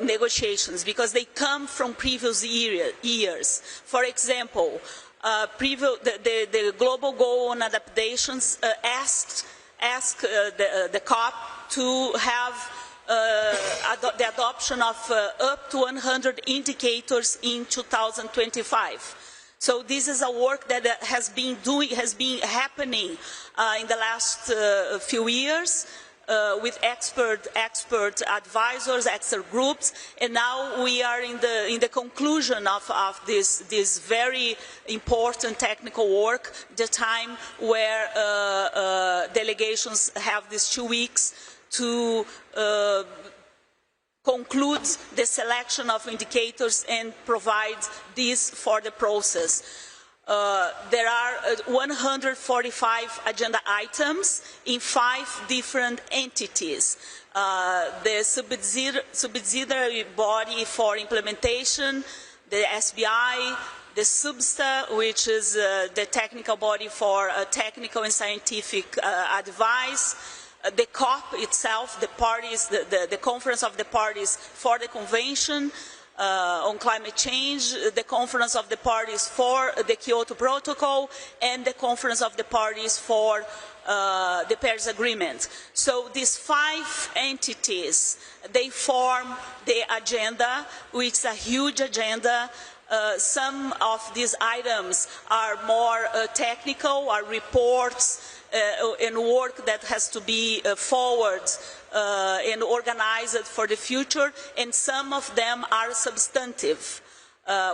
negotiations because they come from previous years. For example, the global goal on adaptations asked the COP to have the adoption of up to 100 indicators in 2025. So this is a work that has been happening in the last few years with expert advisors, expert groups, and now we are in the conclusion of this very important technical work, the time where delegations have these 2 weeks to conclude the selection of indicators and provide this for the process. There are 145 agenda items in 5 different entities. The subsidiary body for implementation, the SBI, the SUBSTA, which is the technical body for technical and scientific advice, the COP itself, the parties, the Conference of the Parties for the Convention on Climate Change, the Conference of the Parties for the Kyoto Protocol, and the Conference of the Parties for the Paris Agreement. So these 5 entities, they form the agenda, which is a huge agenda. Some of these items are more technical, are reports, and work that has to be forward and organized for the future, and some of them are substantive,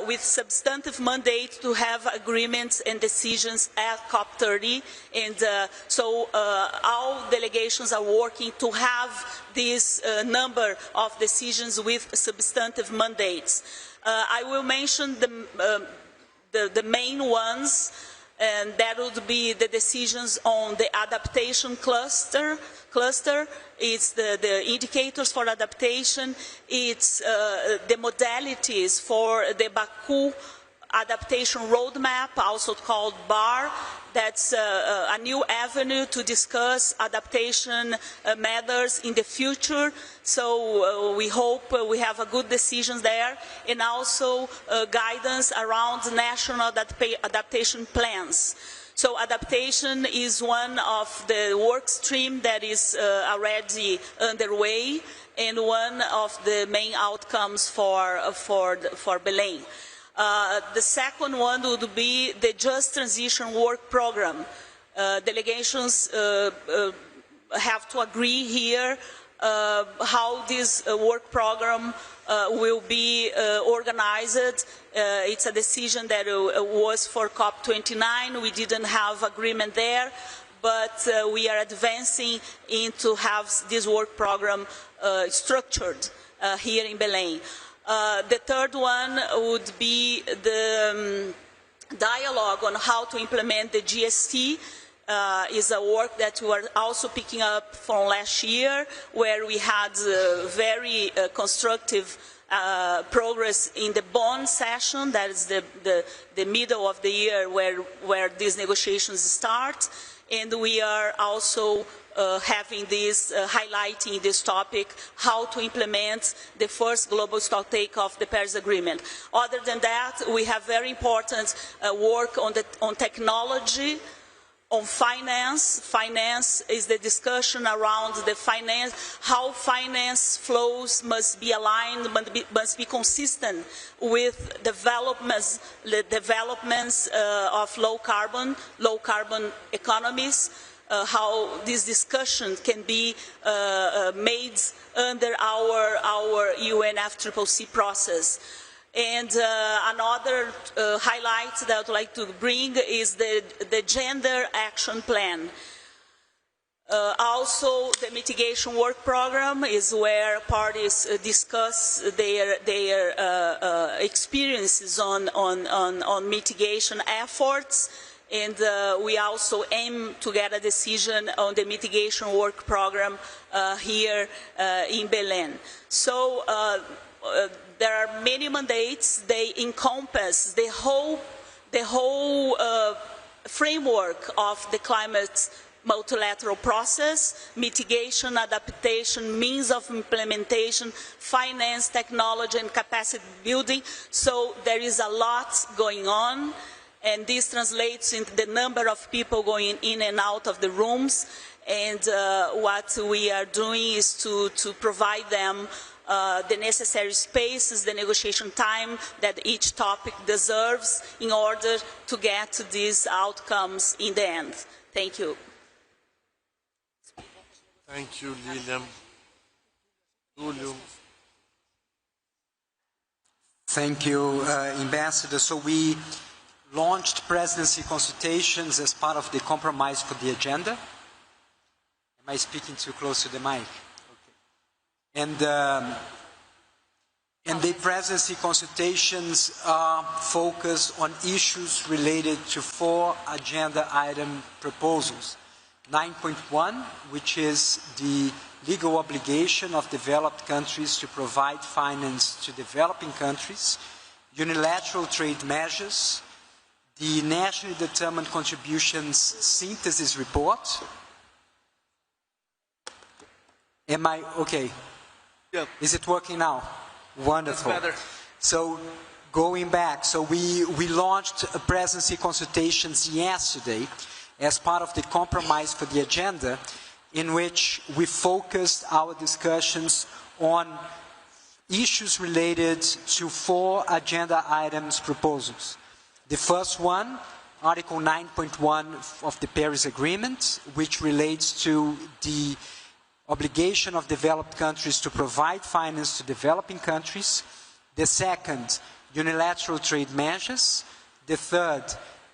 with substantive mandate to have agreements and decisions at COP30, and so all delegations are working to have this number of decisions with substantive mandates. I will mention the main ones, and that would be the decisions on the adaptation cluster. It's the indicators for adaptation. It's the modalities for the Baku adaptation roadmap, also called BAR. That's a new avenue to discuss adaptation matters in the future. So we hope we have a good decision there, and also guidance around national adaptation plans. So adaptation is one of the work stream that is already underway, and one of the main outcomes for Belém. The second one would be the Just Transition Work Program. Delegations have to agree here how this work program will be organized. It's a decision that was for COP29. We didn't have agreement there, but we are advancing into have this work program structured here in Belém. The third one would be the dialogue on how to implement the GST. Is a work that we are also picking up from last year, where we had very constructive progress in the Bonn session. That is the middle of the year where these negotiations start. And we are also having this, highlighting this topic, how to implement the first global stocktake of the Paris Agreement. Other than that, we have very important work on technology, on finance. Finance is the discussion around the finance, how finance flows must be aligned, must be consistent with developments of low carbon economies. How this discussion can be made under our UNFCCC process. And another highlight that I would like to bring is the Gender Action Plan. Also, the Mitigation Work Program is where parties discuss their experiences on mitigation efforts. And we also aim to get a decision on the mitigation work program here in Belém. So there are many mandates. They encompass the whole framework of the climate multilateral process, mitigation, adaptation, means of implementation, finance, technology, and capacity building. So there is a lot going on, and this translates into the number of people going in and out of the rooms. And what we are doing is to provide them the necessary spaces, the negotiation time that each topic deserves in order to get to these outcomes in the end. Thank you. Thank you, Liliam. Túlio. Thank you, Ambassador. So we launched presidency consultations as part of the compromise for the agenda. Am I speaking too close to the mic? Okay. And the presidency consultations are focused on issues related to 4 agenda item proposals. 9.1, which is the legal obligation of developed countries to provide finance to developing countries, unilateral trade measures, the nationally determined contributions synthesis report. Am I okay? Yeah. Is it working now? Wonderful. That's better. So going back, so we launched a presidency consultations yesterday as part of the compromise for the agenda, in which we focused our discussions on issues related to 4 agenda items proposals. The first one, Article 9.1 of the Paris Agreement, which relates to the obligation of developed countries to provide finance to developing countries. The second, unilateral trade measures. The third,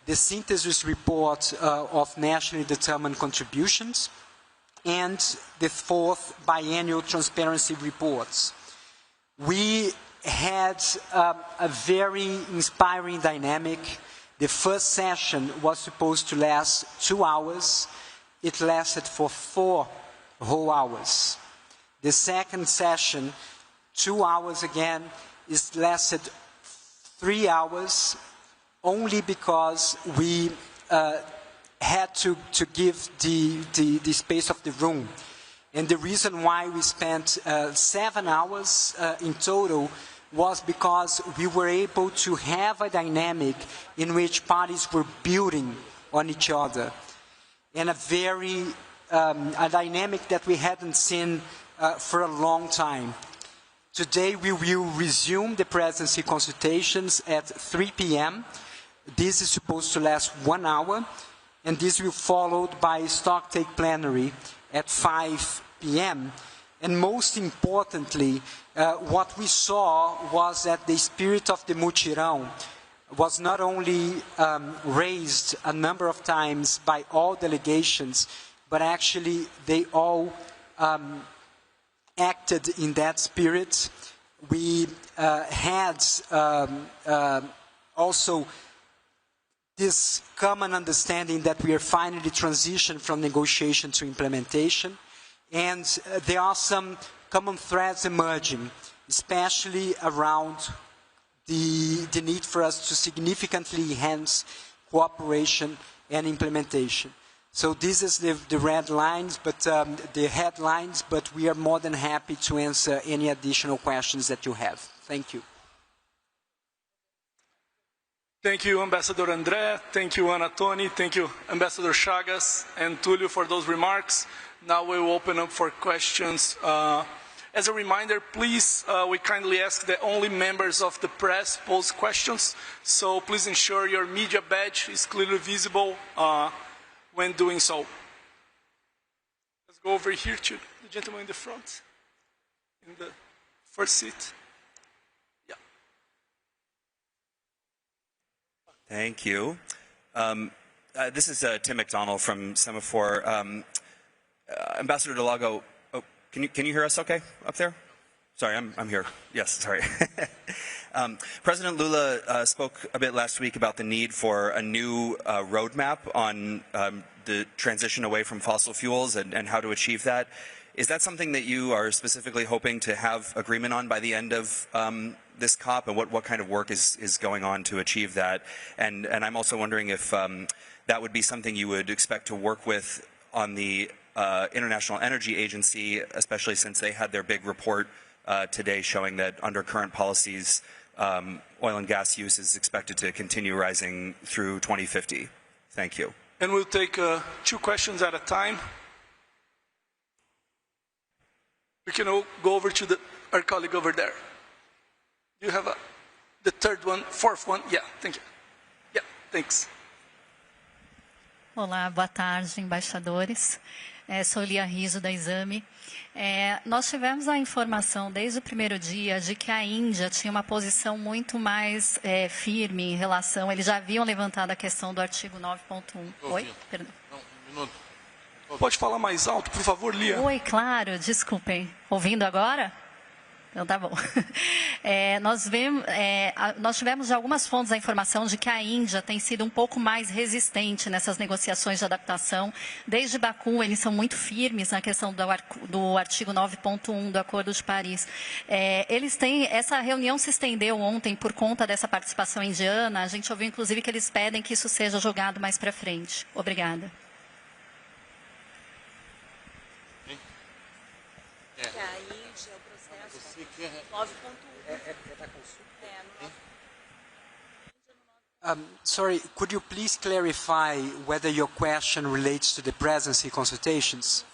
the synthesis report of nationally determined contributions. And the fourth, biannual transparency reports. We had a very inspiring dynamic. The first session was supposed to last 2 hours. It lasted for 4 whole hours. The second session, 2 hours again, is lasted 3 hours, only because we had to give the space of the room. And the reason why we spent 7 hours in total was because we were able to have a dynamic in which parties were building on each other. And a dynamic that we hadn't seen for a long time. Today we will resume the presidency consultations at 3 p.m. This is supposed to last 1 hour, and this will be followed by a stocktake plenary at 5 p.m. And most importantly, what we saw was that the spirit of the mutirão was not only raised a number of times by all delegations, but actually they all acted in that spirit. We had also this common understanding that we are finally transitioning from negotiation to implementation, and there are some common threads emerging, especially around the need for us to significantly enhance cooperation and implementation. So this is the red lines, but the headlines, but we are more than happy to answer any additional questions that you have. Thank you. Thank you, Ambassador André. Thank you, Ana Toni. Thank you, Ambassador Chagas and Túlio, for those remarks. Now we will open up for questions. As a reminder, please, we kindly ask that only members of the press pose questions. So please ensure your media badge is clearly visible when doing so. Let's go over here to the gentleman in the front, in the first seat. Yeah. Thank you. This is Tim McDonald from Semaphore. Ambassador de Lago, oh, can you hear us okay up there? Sorry, I'm here. Yes, sorry. President Lula spoke a bit last week about the need for a new roadmap on the transition away from fossil fuels and how to achieve that. Is that something that you are specifically hoping to have agreement on by the end of this COP, and what kind of work is going on to achieve that? And I'm also wondering if that would be something you would expect to work with on the International Energy Agency, especially since they had their big report today showing that under current policies, oil and gas use is expected to continue rising through 2050. Thank you. And we'll take 2 questions at a time. We can all go over to our colleague over there. Do you have the 3rd one, 4th one? Yeah, thank you. Yeah, thanks. Olá, boa tarde, embaixadores. Sou Lia Riso, da Exame. Nós tivemos a informação desde o primeiro dia de que a Índia tinha uma posição muito mais firme em relação... Eles já haviam levantado a questão do artigo 9.1. Oi? Perdão. Não, um minuto. Pode falar mais alto, por favor, Lia? Oi, claro, desculpem. Ouvindo agora? Então tá bom. Nós tivemos algumas fontes a informação de que a Índia tem sido um pouco mais resistente nessas negociações de adaptação. Desde Baku, eles são muito firmes na questão do artigo 9.1 do Acordo de Paris. Essa reunião se estendeu ontem por conta dessa participação indiana. A gente ouviu, inclusive, que eles pedem que isso seja jogado mais para frente. Obrigada. Sorry, could you please clarify whether your question relates to the presidency consultations?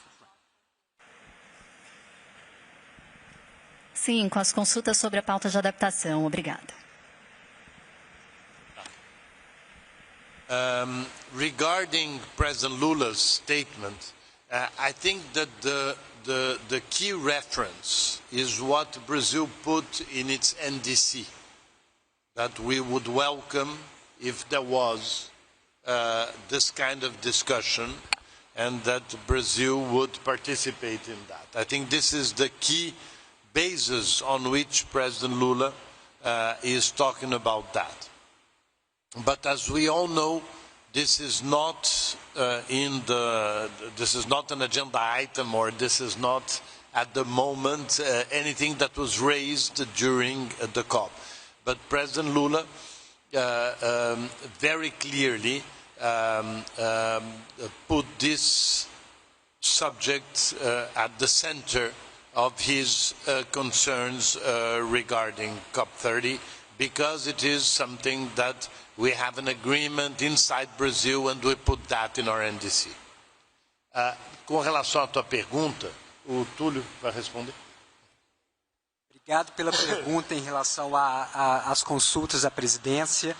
Sim, com as consultas sobre a pauta de adaptação. Obrigada. Regarding President Lula's statement, I think that the key reference is what Brazil put in its NDC, that we would welcome if there was this kind of discussion and that Brazil would participate in that. I think this is the key basis on which President Lula is talking about that. But as we all know, this is not this is not an agenda item, or this is not at the moment anything that was raised during the COP. But President Lula very clearly put this subject at the center of his concerns regarding COP30, because it is something that we have an agreement inside Brazil and we put that in our NDC. Com relação à tua pergunta, o Túlio vai responder. Obrigado pela pergunta em relação às consultas à presidência.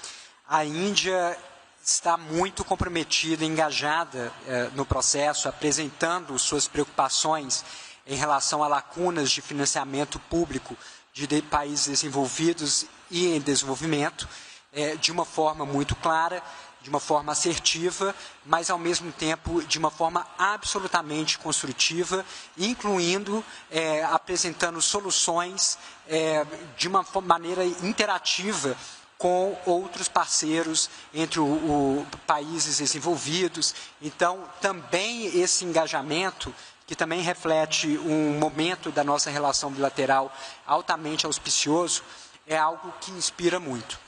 A Índia está muito comprometida, engajada no processo, apresentando suas preocupações em relação a lacunas de financiamento público de países desenvolvidos e em desenvolvimento, de uma forma muito clara, de uma forma assertiva, mas ao mesmo tempo de uma forma absolutamente construtiva, incluindo, apresentando soluções de uma maneira interativa com outros parceiros entre os países desenvolvidos. Então, também esse engajamento, que também reflete um momento da nossa relação bilateral altamente auspicioso, é algo que inspira muito.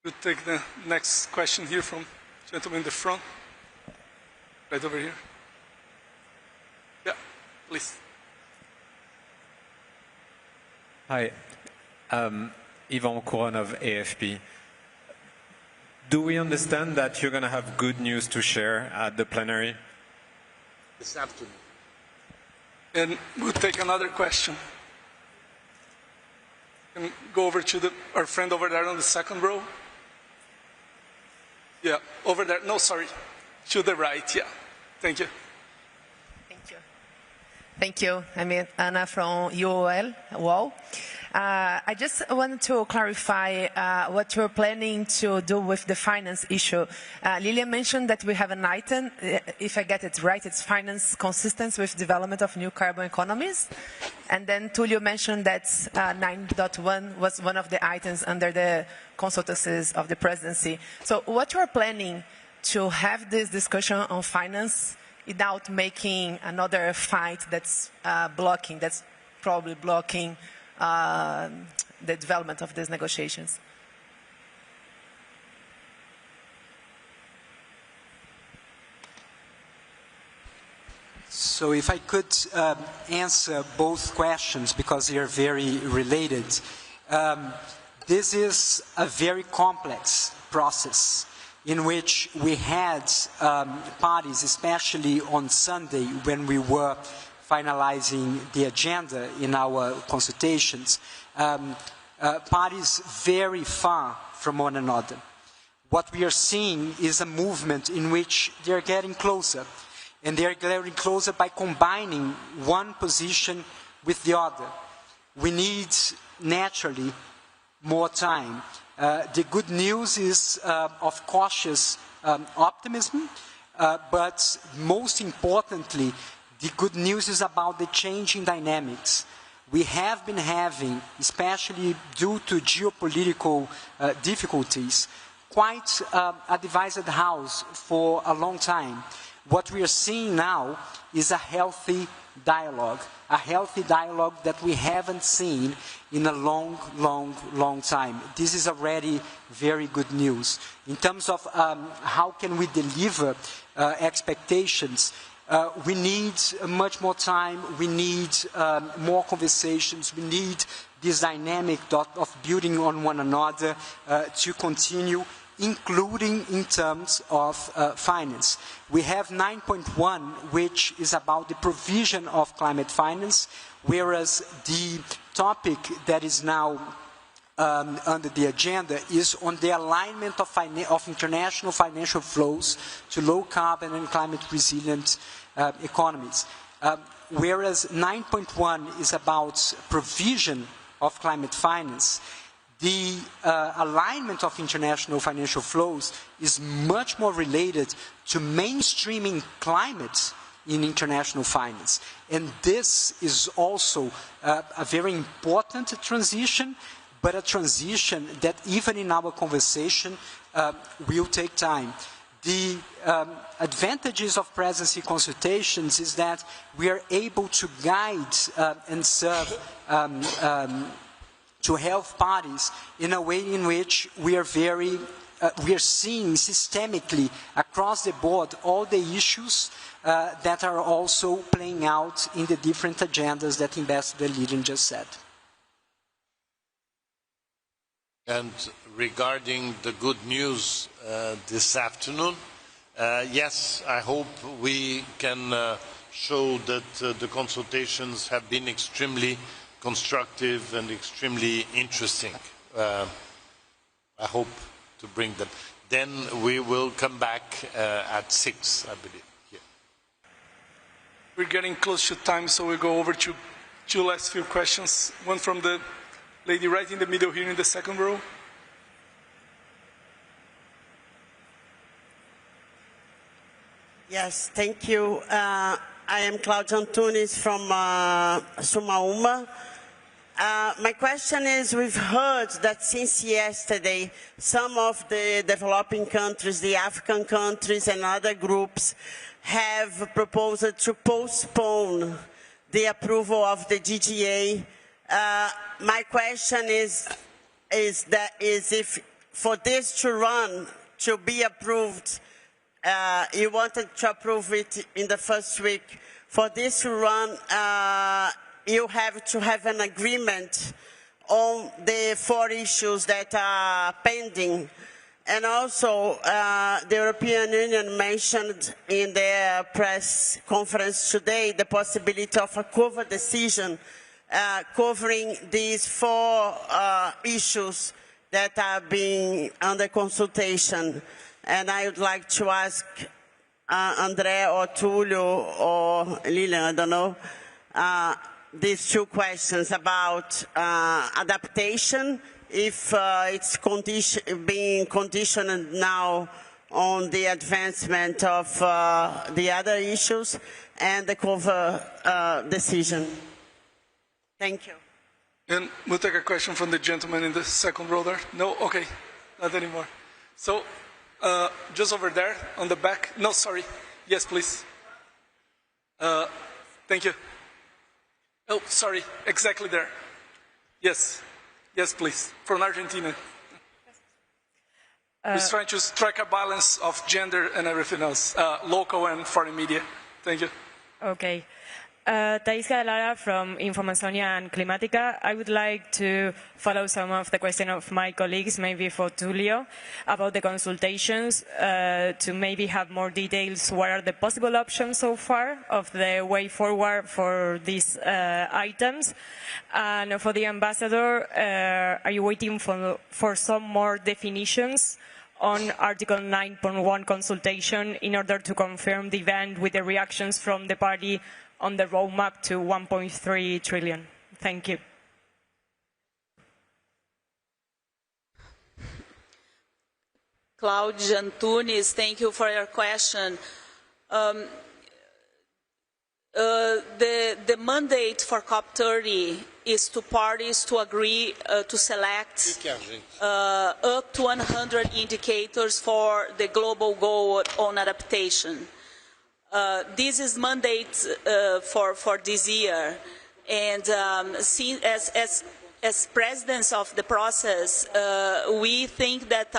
We'll take the next question here from the gentleman in the front, right over here. Yeah, please. Hi, Yvon Couron of AFP. Do we understand that you're going to have good news to share at the plenary? This afternoon. And we'll take another question. And go over to our friend over there on the second row. Yeah, over there. No, sorry. To the right, yeah. Thank you. Thank you. Thank you. I'm Anna from UOL. I just wanted to clarify what you're planning to do with the finance issue. Lilian mentioned that we have an item, if I get it right, it's finance consistent with development of new carbon economies. And then Túlio mentioned that 9.1 was one of the items under the consultancies of the presidency. So what you're planning to have this discussion on finance without making another fight that's probably blocking the development of these negotiations? So if I could answer both questions because they are very related. This is a very complex process in which we had parties, especially on Sunday when we were finalizing the agenda in our consultations, parties very far from one another. What we are seeing is a movement in which they are getting closer. And they are getting closer by combining one position with the other. We need, naturally, more time. The good news is of cautious optimism, but most importantly, the good news is about the changing dynamics. We have been having, especially due to geopolitical difficulties, quite a divided house for a long time. What we are seeing now is a healthy dialogue that we haven't seen in a long time. This is already very good news. In terms of how can we deliver expectations, we need much more time, we need more conversations, we need this dynamic of building on one another to continue, including in terms of finance. We have 9.1, which is about the provision of climate finance, whereas the topic that is now under the agenda is on the alignment of international financial flows to low carbon and climate resilient economies. Whereas 9.1 is about provision of climate finance, the alignment of international financial flows is much more related to mainstreaming climate in international finance. And this is also a very important transition, but a transition that even in our conversation will take time. The advantages of presidency consultations is that we are able to guide and serve to help parties in a way in which we are seeing systemically across the board all the issues that are also playing out in the different agendas that Ambassador Liliam just said. And regarding the good news this afternoon, yes, I hope we can show that the consultations have been extremely constructive and extremely interesting. I hope to bring them. Then we will come back at 6, I believe. Here. We're getting close to time, so we'll go over to two last few questions. One from the lady right in the middle here in the second row. Yes, thank you. I am Claudia Antunes from Sumaúma. My question is, we've heard that since yesterday, some of the developing countries, the African countries and other groups have proposed to postpone the approval of the DGA. My question is if for this to be approved, you wanted to approve it in the first week. For this to run, you have to have an agreement on the 4 issues that are pending. And also, the European Union mentioned in their press conference today the possibility of a cover decision covering these 4 issues that are being under consultation. And I would like to ask André or Túlio or Liliam, I don't know, these 2 questions about adaptation, if it's being conditioned now on the advancement of the other issues, and the cover decision. Thank you. And we'll take a question from the gentleman in the second row there. No? Okay, not anymore. So, just over there on the back. No, sorry. Yes, please. Thank you. Oh, sorry. Exactly there. Yes. Yes, please. From Argentina. He's trying to strike a balance of gender and everything else, local and foreign media. Thank you. Okay. Thais Lara from Informazonia and Climatica. I would like to follow some of the questions of my colleagues, maybe for Túlio, about the consultations, to maybe have more details. What are the possible options so far of the way forward for these items? And for the ambassador, are you waiting for some more definitions on Article 9.1 consultation in order to confirm the event with the reactions from the party on the roadmap to 1.3 trillion? Thank you. Claudia Antunes, thank you for your question. The mandate for COP30 is to parties to agree to select up to 100 indicators for the global goal on adaptation. This is mandate for this year, and as presidents of the process, we think that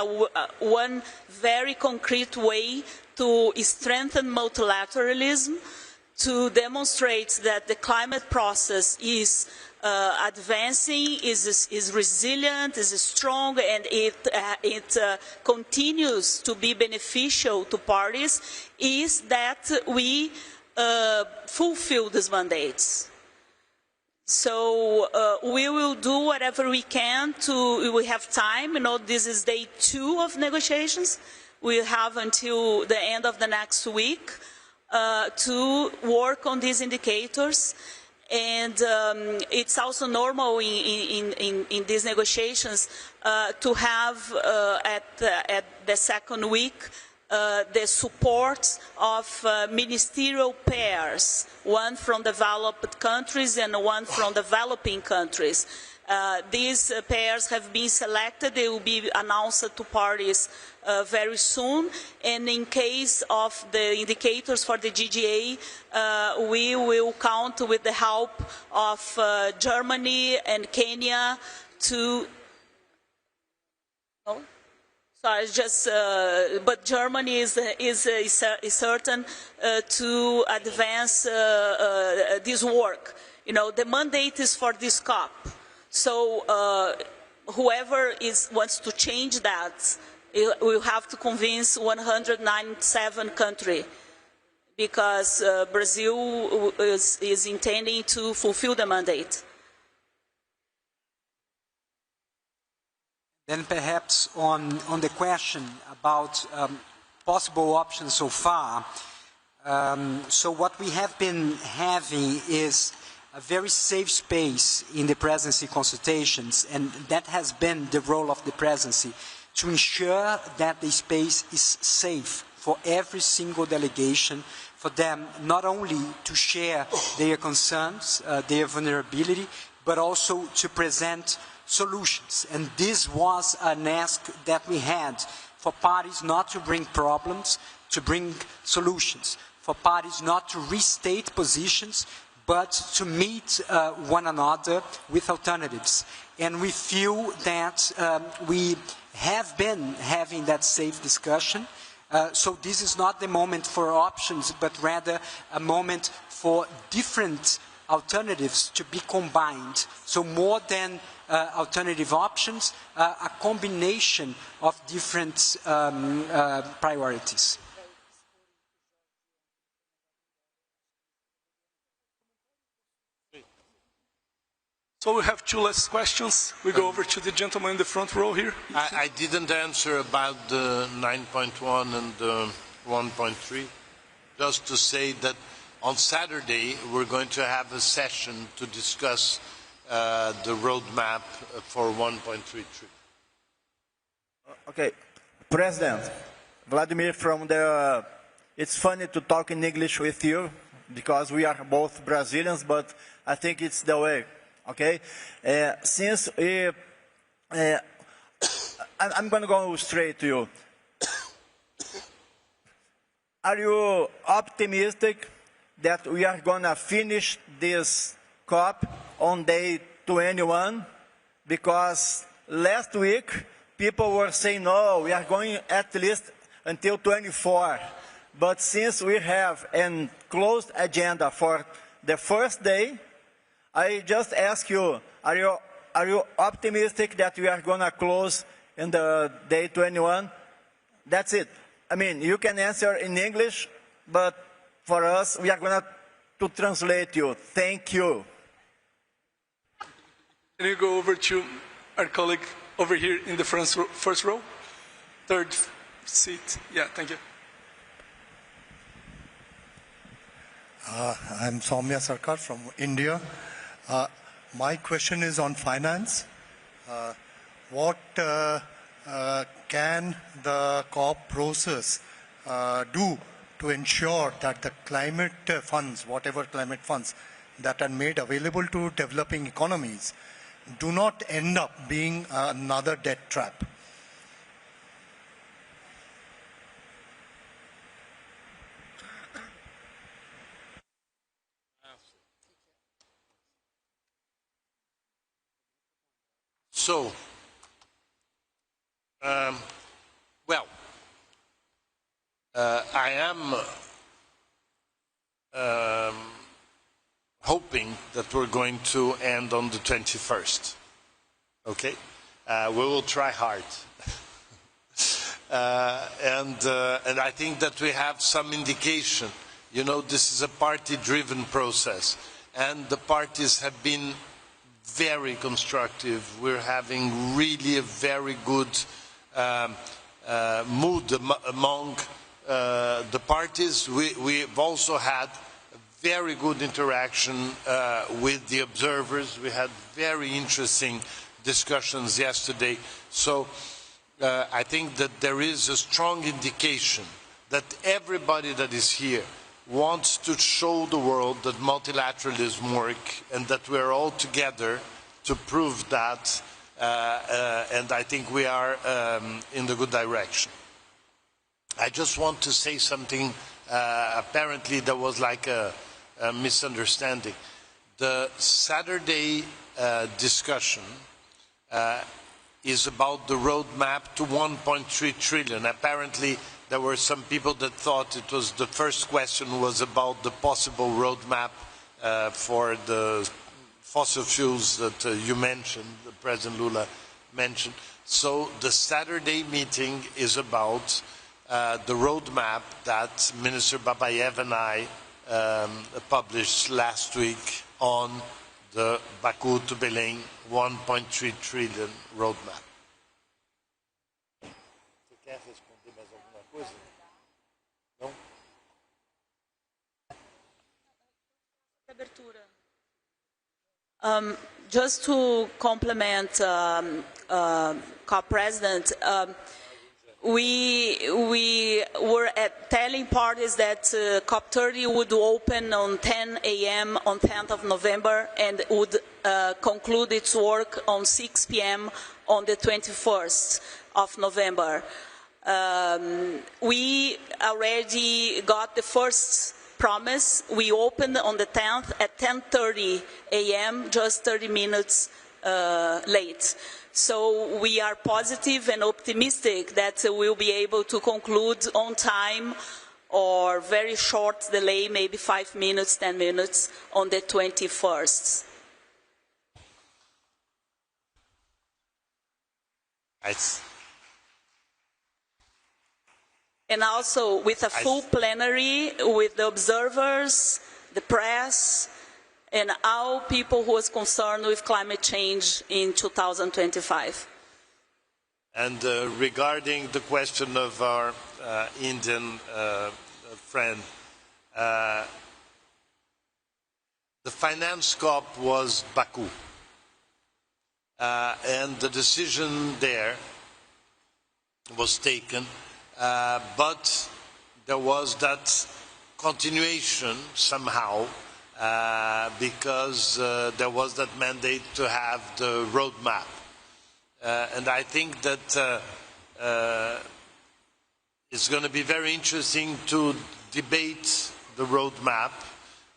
one very concrete way to strengthen multilateralism, to demonstrate that the climate process is advancing, is resilient, is strong, and it continues to be beneficial to parties, is that we fulfill these mandates. So we will do whatever we can we have time. You know, this is day 2 of negotiations. We have until the end of the next week to work on these indicators. And it's also normal in these negotiations to have at the second week the support of ministerial pairs, one from developed countries and one from developing countries. These pairs have been selected. They will be announced to parties very soon. And in case of the indicators for the GGA, we will count with the help of Germany and Kenya to... Oh? Sorry, just, but Germany is certain to advance this work. You know, the mandate is for this COP. So whoever wants to change that will have to convince 197 countries, because Brazil is intending to fulfill the mandate. Then perhaps on the question about possible options so far, so what we have been having is a very safe space in the presidency consultations, and that has been the role of the presidency, to ensure that the space is safe for every single delegation, for them not only to share their concerns, their vulnerability, but also to present solutions. And this was an ask that we had, for parties not to bring problems, to bring solutions, for parties not to restate positions, but to meet one another with alternatives. And we feel that we have been having that safe discussion. So this is not the moment for options, but rather a moment for different alternatives to be combined. So more than alternative options, a combination of different priorities. So we have 2 last questions. We go over to the gentleman in the front row here. I didn't answer about the 9.1 and the 1.3. Just to say that on Saturday we're going to have a session to discuss the roadmap for 1.3 trillion. Okay, President Vladimir from the. It's funny to talk in English with you because we are both Brazilians, but I think it's the way. Okay, since I'm going to go straight to you. Are you optimistic that we are going to finish this COP on day 21? Because last week people were saying, no, we are going at least until 24. But since we have a closed agenda for the first day, I just ask you, are you optimistic that we are going to close in the day 21? That's it. I mean, you can answer in English, but for us, we are going to translate you. Thank you. Can you go over to our colleague over here in the first row? Third seat. Yeah, thank you. I'm Soumya Sarkar from India. My question is on finance. What can the COP process do to ensure that the climate funds, whatever climate funds that are made available to developing economies, do not end up being another debt trap? So, well, I am hoping that we're going to end on the 21st. Okay? We will try hard. And I think that we have some indication. You know, this is a party-driven process, and the parties have been very constructive. We're having really a very good mood among the parties. We've also had very good interaction with the observers. We had very interesting discussions yesterday. So I think that there is a strong indication that everybody that is here wants to show the world that multilateralism works and that we're all together to prove that, and I think we are in the good direction. I just want to say something. Apparently there was like a misunderstanding. The Saturday discussion is about the roadmap to 1.3 trillion. Apparently there were some people that thought it was the first question was about the possible roadmap for the fossil fuels that you mentioned, President Lula mentioned. So the Saturday meeting is about the roadmap that Minister Babayev and I published last week on the Baku to Belém 1.3 trillion roadmap. Just to complement COP President, we were telling parties that COP30 would open on 10 a.m. on 10th of November and would conclude its work on 6 p.m. on the 21st of November. We already got the first promise. We opened on the 10th at 10:30 a.m., just 30 minutes late. So we are positive and optimistic that we'll be able to conclude on time or very short delay, maybe 5 minutes, 10 minutes on the 21st. And also with a full plenary, with the observers, the press, and all people who are concerned with climate change in 2025. And regarding the question of our Indian friend, the finance COP was Baku. And the decision there was taken, but there was that continuation somehow, because there was that mandate to have the roadmap. And I think that it's going to be very interesting to debate the roadmap,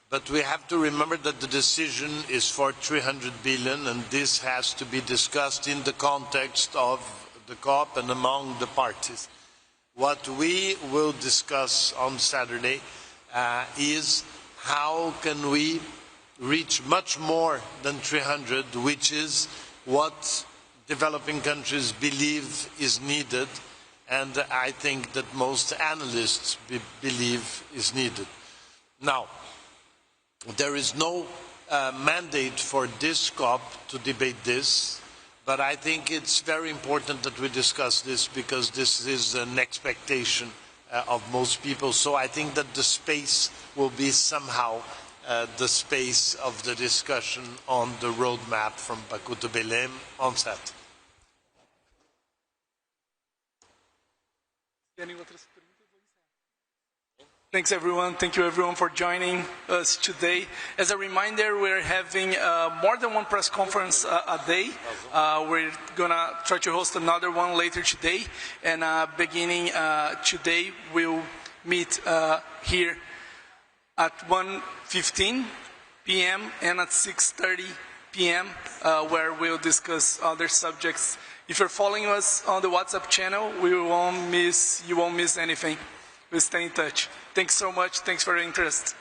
but we have to remember that the decision is for 300 billion, and this has to be discussed in the context of the COP and among the parties. What we will discuss on Saturday is how can we reach much more than 300, which is what developing countries believe is needed, and I think that most analysts believe is needed. Now, there is no mandate for this COP to debate this, but I think it's very important that we discuss this because this is an expectation of most people. So I think that the space will be somehow the space of the discussion on the roadmap from Baku to Belém on Saturday. Thanks everyone. Thank you everyone for joining us today. As a reminder, we're having more than one press conference a day. We're gonna try to host another one later today. And beginning today, we'll meet here at 1:15 p.m. and at 6:30 p.m. Where we'll discuss other subjects. If you're following us on the WhatsApp channel, you won't miss anything. We'll stay in touch. Thanks so much. Thanks for your interest.